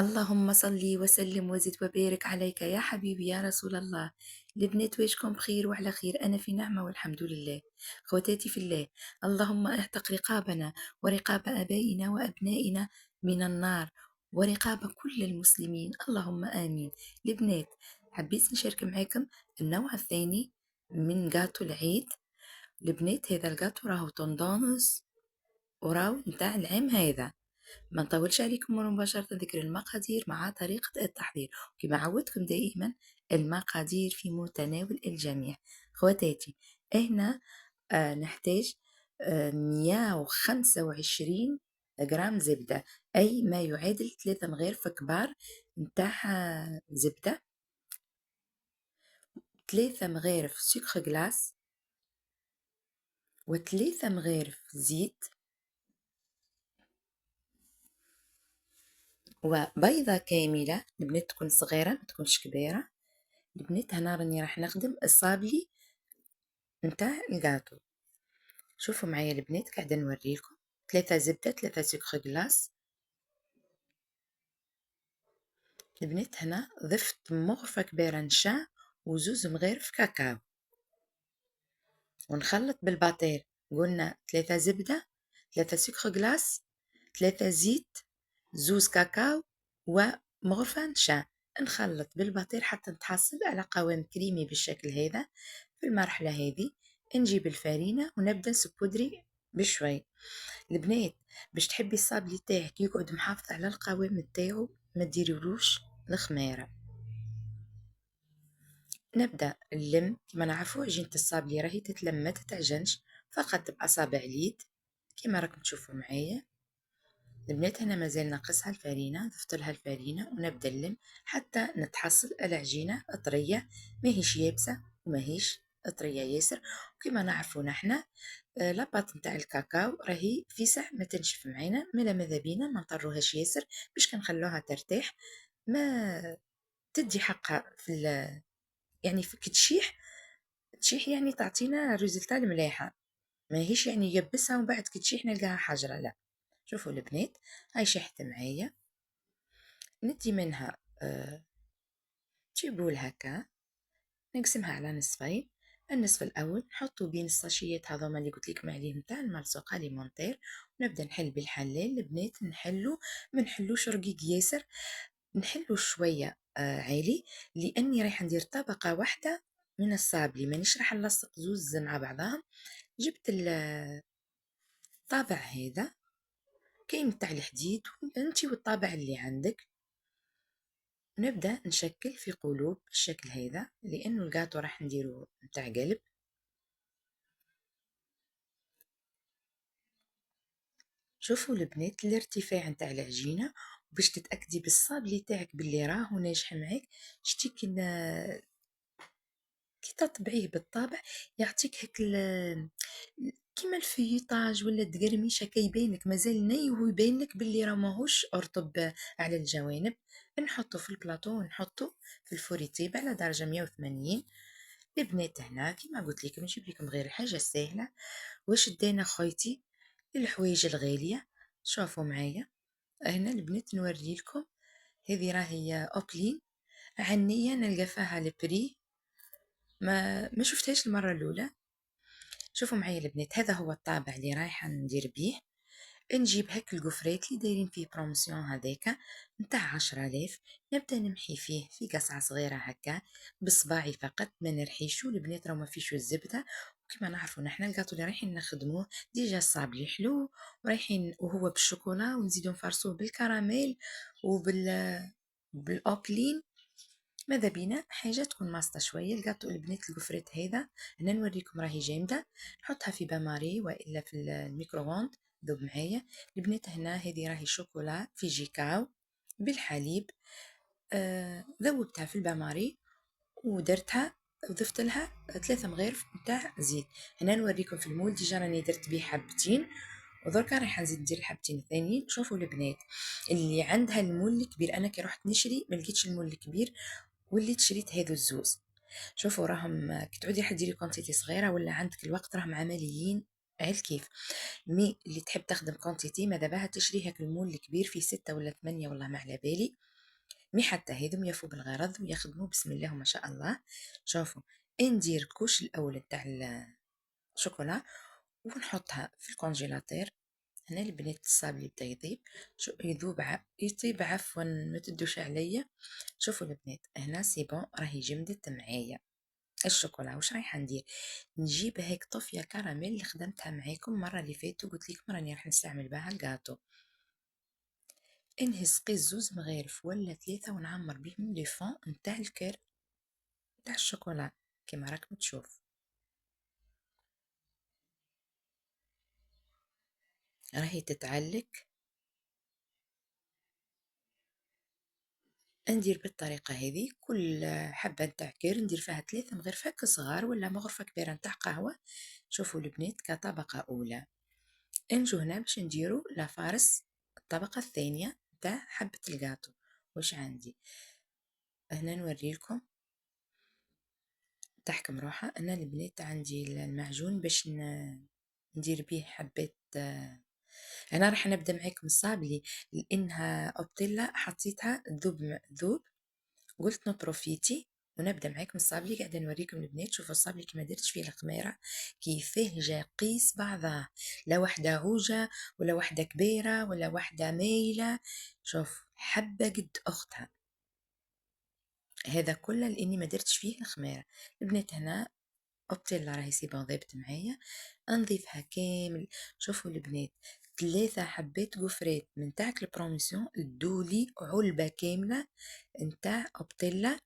اللهم صل وسلم وزد وبارك عليك يا حبيبي يا رسول الله. البنات واشكم بخير وعلى خير، أنا في نعمة والحمد لله. خواتاتي في الله، اللهم اعتق رقابنا ورقاب آبائنا وأبنائنا من النار، ورقاب كل المسلمين، اللهم آمين. البنات، حبيت نشارك معاكم النوع الثاني من جاتو العيد. البنات، هذا الجاتو راهو توندونس وراو نتاع العام هذا. ما نطولش عليكم مباشرة ذكر المقادير مع طريقة التحضير. كما عودتكم دائما، المقادير في متناول الجميع. خواتاتي، هنا نحتاج 125 جرام زبدة، أي ما يعادل 3 مغارف كبار نتاع زبدة، 3 مغارف سكر جلاس، و3 مغارف زيت، وبيضة كاملة. البنات تكون صغيرة ما تكونش كبيرة. البنات، هنا راني راح نخدم الصابلي نتاع الجاتو. شوفوا معايا البنات، قاعدة نوريلكم 3 زبدة، 3 سكر جلاس. البنات، هنا ضفت مغرفة كبيرة نشا وزوز مغارف كاكاو، ونخلط بالباطير. قلنا 3 زبدة، 3 سكر جلاس، 3 زيت، زوز كاكاو، ومغرفة نشا. نخلط بالباطير حتى نتحصل على قوام كريمي بالشكل هذا. في المرحلة هذه نجيب الفارينة ونبدأ نسبودري بشوي. البنات، باش تحبي الصابلي تاعك يقعد محافظ على القوام تاعو، ما ديريلوش الخميرة. نبدأ نلم. كما نعرفوا عجينة الصابلي راهي تتلم ما تتعجنش، فقط بأصابع اليد كما راكم تشوفوا معايا. البنات، هنا مازال ناقصها الفارينة، ضفت لها الفارينة ونبدأ نلم حتى نتحصل على عجينة طرية، ماهيش يابسة وماهيش طرية ياسر. وكما نعرفوا نحنا لاباط نتاع الكاكاو راهي في ساع ما تنشف معانا، ماذا بينا ما نطروهاش ياسر باش كنخلوها ترتاح، ما تدي حقها يعني في تشيح يعني تعطينا ريزلتا المليحة، ماهيش يعني يبسها ومن بعد كتشيح نلقاها حجرة، لا. شوفوا البنات، هاي شحت معايا. ندي منها تيبول هكا، نقسمها على نصفين. النصف الاول نحطو بين الساشيات هذوما اللي قلت لكم عليهم نتاع الملصوقه ليمونتير، ونبدا نحل بالحلال. البنات، ما نحلوش رقيق ياسر، نحلو شويه عالي، لاني رايحه ندير طبقه واحده من الصابلي، مانيش راح نلصق زوز مع بعضهم. جبت الطابع هذا، كاين تاع الحديد انتي والطابع اللي عندك. نبدا نشكل في قلوب بالشكل هذا، لانه الجاتو راح نديرو نتاع قلب. شوفوا البنات الارتفاع نتاع العجينه، وباش تتاكدي بالصابلي تاعك باللي راهو ناجح معاك، شتي كي تطبعيه بالطابع يعطيك هيك كيما الفييطاج ولا التقرميش هكا، يبينلك مازال ني وهو يبينلك باللي راه ماهوش رطب على الجوانب. نحطه في البلاطو ونحطه في الفور يطيب على درجه 180. البنات، هنا كيما قلت لكم نجيب لكم غير الحاجه السهله. واش دينا خويتي؟ الحوايج الغاليه. شوفوا معايا، هنا البنات نوري لكم، هذه راهي اوبلين عنية، نلقى فيها البري، ما شفتهاش المرة الأولى. شوفوا معايا البنات، هذا هو الطابع اللي رايحة ندير بيه. نجيب هاك القفرات اللي دايرين فيه بروموسيون هذاك نتاع 10,000، نبدا نمحي فيه في قصعة صغيرة هكا بصباعي فقط، ما نرحيشو. البنات راه ما فيشو الزبدة، وكما نعرفوا نحنا الكاطو اللي رايحين نخدموه ديجا الصابلي حلو ورايحين وهو بالشوكولا، ونزيدو نفرصوه بالكراميل بالاوبلين. ماذا بينا حاجه تكون ماسطه شويه. الكاطو البنات القفرات هذا هنا نوريكم راهي جامده، نحطها في باماري والا في الميكرووند ذوب معايا. البنات، هنا هذه راهي شوكولا في جيكاو بالحليب، ذوبتها في الباماري ودرتها وضفت لها 3 مغارف نتاع زيت. هنا نوريكم في المول ديجا راني درت بيه حبتين، ودركا رايحه نزيد ندير الحبتين الثانيين. شوفوا البنات اللي عندها المول الكبير، انا كي رحت نشري ما لقيتش المول الكبير، وليت شريت هذو الزوز. شوفوا راهم كي تعودي حديري كونتيتي صغيره ولا عندك الوقت راهم عمليين على الكيف. مي اللي تحب تخدم كونتيتي ماذا بها تشري هاك المول الكبير فيه 6 ولا 8 والله ما على بالي. مي حتى هذم يفوا بالغرض ويخدموا بسم الله ما شاء الله. شوفوا، ندير الكوش الأول نتاع الشوكولا ونحطها في الكونجيلاتير. هنا البنات الصابلي بدا يطيب، شو يذوب يطيب عفوا، ما تدوش عليا. شوفوا البنات هنا سي بون راهي جمدت معايا الشوكولا. واش رايحه ندير؟ نجيب هيك طفيه كراميل اللي خدمتها معاكم المره اللي فاتت وقلت لكم راني راح نستعمل بها الجاتو. نهز قيس زوز مغارف ولا 3 ونعمر بهم لي فون نتاع الكير نتاع الشوكولا كيما راكم تشوف. راهي تتعلك. ندير بالطريقة هذه، كل حبة نتاع كير ندير فيها 3 مغرفة صغار ولا مغرفة كبيرة نتاع قهوة. شوفوا البنات كطبقة أولى. نجو هنا باش نديرو لافارس الطبقة الثانية نتاع حبة الجاتو. واش عندي هنا نوريلكم تحكم روحها. أنا البنات عندي المعجون باش ندير بيه حبات. أنا راح نبدأ معاكم الصابلي لأنها أوبتيلا حطيتها ذوب قلت نبروفيتي ونبدا معاكم الصابلي. قاعده نوريكم البنات. شوفوا الصابلي كما درتش فيه الخميره كيفاه جا قيس بعضها، لا وحده عوجه ولا وحده كبيره ولا وحده مايله. شوف حبه قد اختها. هذا كله لاني ما درتش فيه الخميره. البنات هنا اوبتيلا راهي سي بون ضيبت معايا. نضيفها كامل. شوفوا البنات 3 حبات غفرات من تاعك البروموسيون الدولي علبه كامله نتاع اوبتيلا.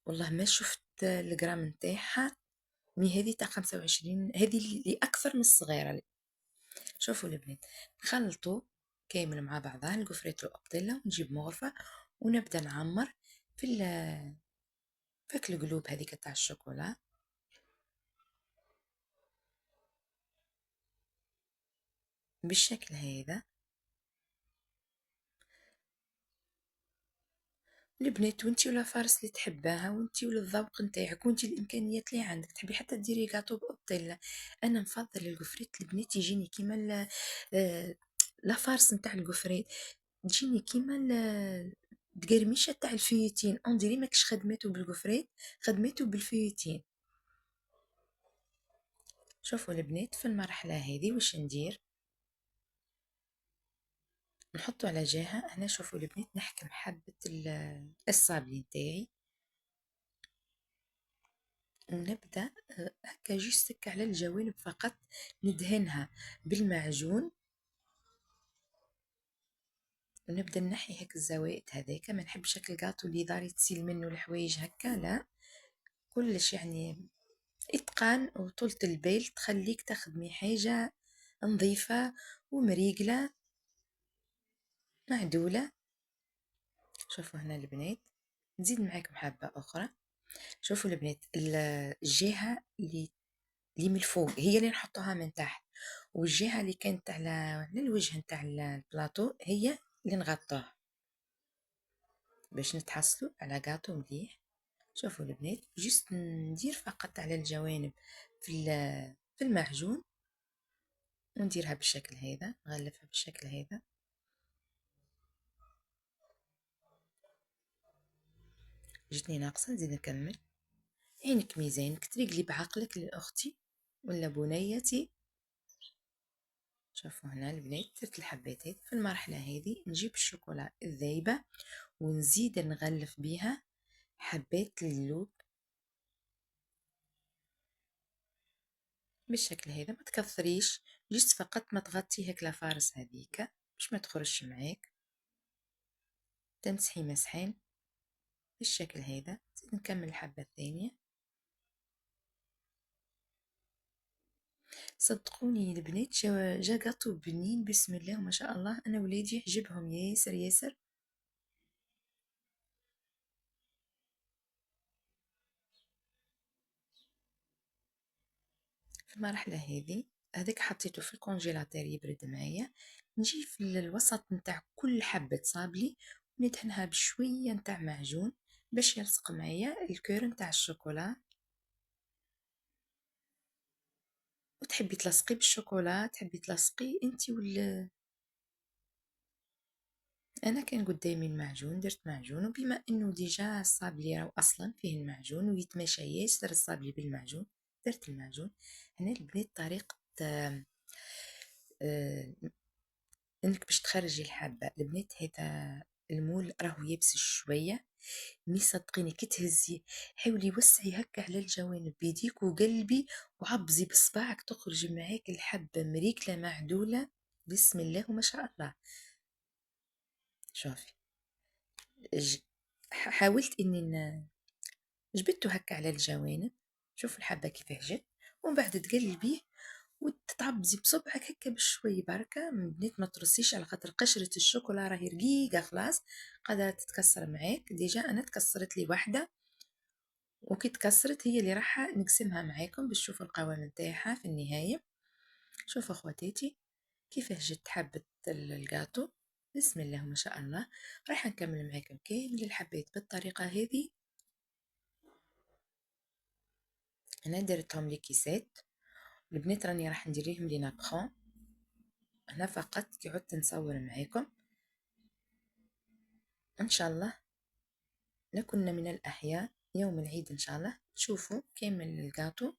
والله ما شفت الجرام نتاعها. مي هذه تاع 25، هذه اللي اكثر من الصغيره. شوفوا البنات نخلطوا كامل مع بعضها القفريت والابطيله ونجيب مغرفه ونبدا نعمر في فك القلوب هذيك تاع الشوكولا بالشكل هذا. البنات وانتي ولا فارس اللي تحباها وانتي ولا الذوق نتاعك وانتي الامكانيات اللي عندك تحبي حتى ديري غاتو بابطيلا. انا نفضل القفريت البنات يجيني كيما لا فارس نتاع القفريت تجيني كيما القرميشه تاع الفيوتين اون ديري ماكش خدمته بالقفريت خدمته بالفيوتين. شوفوا البنات في المرحله هذه واش ندير؟ نحطو على جهه. هنا شوفوا البنات نحكم حبه الصابلي نتاعي ونبدأ هكا جوست على الجوانب فقط ندهنها بالمعجون ونبدأ نحي هيك الزوائد هذاك. ما نحبش هكا الكاطو اللي داري تسيل منه الحوايج هكا، لا كلش يعني اتقان وطولة البال تخليك تخدمي حاجة نظيفة ومريقلة معدولة. شوفوا هنا البنات نزيد معاكم حبة أخرى. شوفوا البنات الجهة اللي من الفوق هي اللي نحطوها من تحت، والجهة اللي كانت على الوجه نتاع البلاطو هي اللي نغطوه باش نتحصلوا على قاطو مليح. شوفوا البنات جست ندير فقط على الجوانب في المعجون ونديرها بالشكل هذا، نغلفها بالشكل هذا. جتني ناقصة نزيد نكمل. عينك ميزانك تريقلي بعقلك لأختي ولا بنيتي. شوفوا هنا البنات درت الحبات هذه. في المرحلة هذه نجيب الشوكولا الذايبة ونزيد نغلف بيها حبات اللوب بالشكل هذا. ما تكثريش جست فقط ما تغطي هيك لافارس هذيك باش ما تخرجش معاك. تمسحي مسحين بالشكل هذا. نزيد نكمل الحبة الثانية. صدقوني البنات جا قطو بنين بسم الله ما شاء الله. انا ولادي يعجبهم ياسر ياسر. في المرحلة هذه هذاك حطيته في الكونجيلاتير يبرد معايا. نجي في الوسط نتاع كل حبة صابلي وندهنها بشوية نتاع معجون باش يلصق معايا الكور نتاع الشوكولا وتحبي تلصقي بالشوكولا، تحبي تلصقي انت انا كان قدامي المعجون، درت معجون، وبما انه ديجا الصابلي راهو اصلا فيه المعجون ويتماشى ياسر الصابلي بالمعجون، درت المعجون. هنا البنات طريقة آه، انك باش تخرجي الحبة البنات، هذا المول راهو يابس شوية، مي صدقيني كي تهزي حاولي وسعي هكا على الجوانب بيديك وقلبي وعبزي بصباعك تخرج معاك الحبة مريكلة معدولة. بسم الله وما شاء الله. شوفي ج- حاولت اني جبدته هكا على الجوانب، شوف الحبة كيفاه جت، ومن بعد تقلبيه وتتعبزي بصبعك هكا بشوي بركة، من بنات ما ترصيش على خاطر قشرة الشوكولا راهي رقيقة خلاص قادرة تتكسر معاك. ديجا انا تكسرت لي واحدة، وكي تكسرت هي اللي راح نقسمها معاكم باش تشوفوا القوام نتاعها في النهاية. شوفوا اخواتاتي كيفاه جت حبة الجاتو، بسم الله ما شاء الله. راح نكمل معاكم كامل الحبات بالطريقة هذه. انا درتهم لي كيسات، البنات راني راح نديريهم لي نابخون. انا فقط كي عدت نصور معاكم ان شاء الله لكن من الاحياء يوم العيد ان شاء الله تشوفوا كامل الجاتو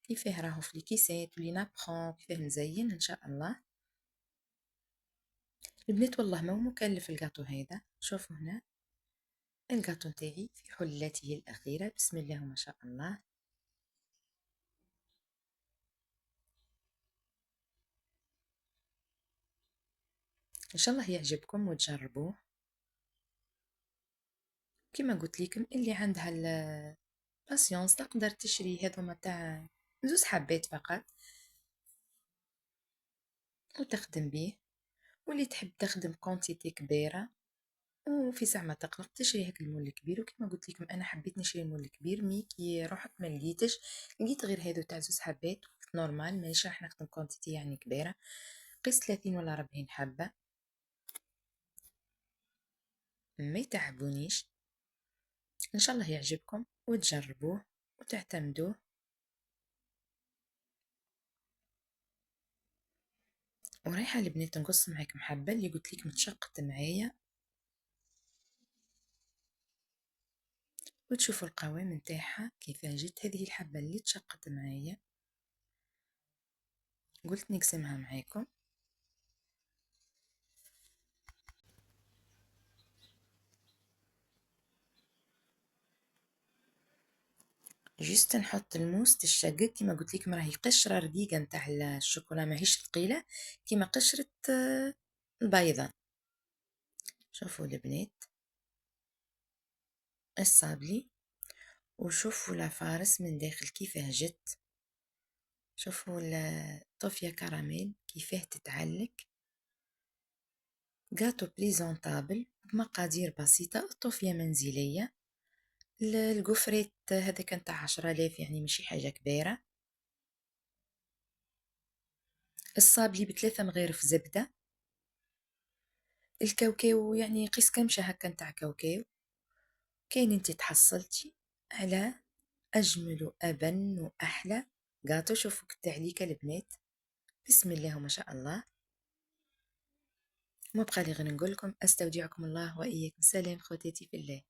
كيفاه راهو في لي كيسات ولي نابخون، كيفاه مزين ان شاء الله. البنات والله ما هو مكلف الجاتو هذا. شوفوا هنا الجاتو نتاعي في حلته الاخيره، بسم الله ما شاء الله. ان شاء الله يعجبكم وتجربوه. كما قلت لكم اللي عندها الباسيونس تقدر تشري هذوما تاع زوز حبات فقط وتخدم به، واللي تحب تخدم كونتيتي كبيره وفي ساعة ما تقلق تشري هاك المول الكبير. وكما قلت لكم انا حبيت نشري المول الكبير، مي كي روحت ما لقيتش، لقيت غير هذو تاع زوز حبات نورمال، مانيش راح نخدم كونتيتي يعني كبيره، قيس 30 ولا 40 حبه ما يتعبونيش. ان شاء الله يعجبكم وتجربوه وتعتمدوه. ورايحه البنات نقص معاكم حبه اللي قلت لكم تشقت معايا، وتشوفوا القوام نتاعها كيف جت. هذه الحبه اللي تشقت معايا قلت نقسمها معاكم. جست نحط الموس تشقق كيما قلت لكم راهي قشره رقيقه نتاع الشوكولا ماهيش ثقيله كيما قشره البيضه. شوفوا البنات الصابلي، وشوفوا لافارس من داخل كيفاه جت، شوفوا الطوفية كراميل كيفاه تتعلك. جاتو بريزونطابل بمقادير بسيطة، الطوفية منزلية. القفريت هذا كان تاع 10,000 يعني ماشي حاجة كبيرة. الصابلي ب3 مغارف زبدة. الكاوكاو يعني قيس كمشة هكا نتاع كاوكاو. كاين انت تحصلتي على أجمل وأبن وأحلى جاتو. شوفوا التعليكة البنات بسم الله ما شاء الله. ما بقى لي غير نقول لكم استودعكم الله وإياكم. سلام خواتاتي في الله.